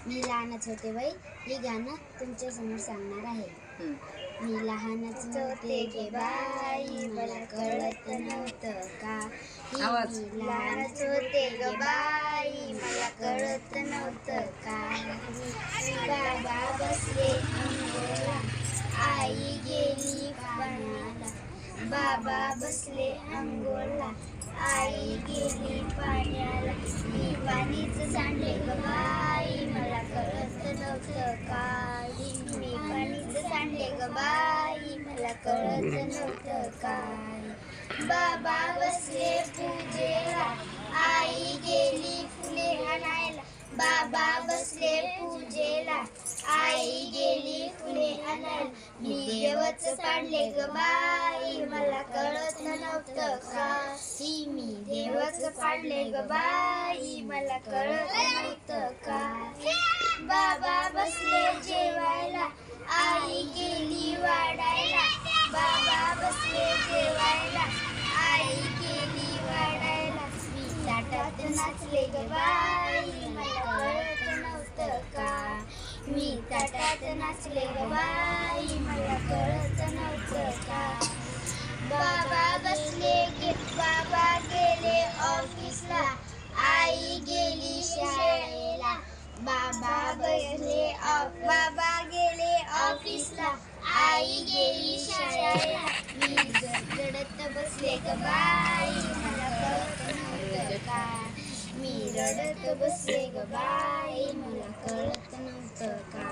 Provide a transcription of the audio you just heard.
मी लहानच होते बाई हे गाणं तुमच्या समोर सांगणार आहे. मी लहानच होते गे बाई मला कळत नव्हतं का. मी लहानच होते ग बाई मला कळत नव्हतं का. बाबा बसले अंघोळला आई गेली पाण्याला. बाबा बसले अंघोळला आई गेली पाण्याला. मी पाणीच सांडले ग बाई मला कळत नव्हतं काय. मी पाणीच सांडले ग बाई मला कळत नव्हतं काय. बाबा बसले पूजेला आई गेली फुले आणायला. बाबा बसले पूजेला आई गेली फुले आणायला. मी देवच काढले ग बाई मला कळत नव्हतं का. मी देवच काढले ग बाई मला कळत नव्हतं का. बाबा बसले जेवायला आई गेली वाढायला. बाबा बसले जेवायला आई गेली वाढायला. मी ताटात नाचले ग बाई मला कळत नव्हतं का. मी ताटात नाचले ग बाई मला कळत नव्हतं का. बाबा गेले ऑफिसला आई गेली शाळेला. बाबा गेले ऑफिसला आई गेली शाळेला. मी रडत बसले ग बाई मला कळत नव्हतं का. मी रडत बसले ग बाई मला कळत नव्हतं का.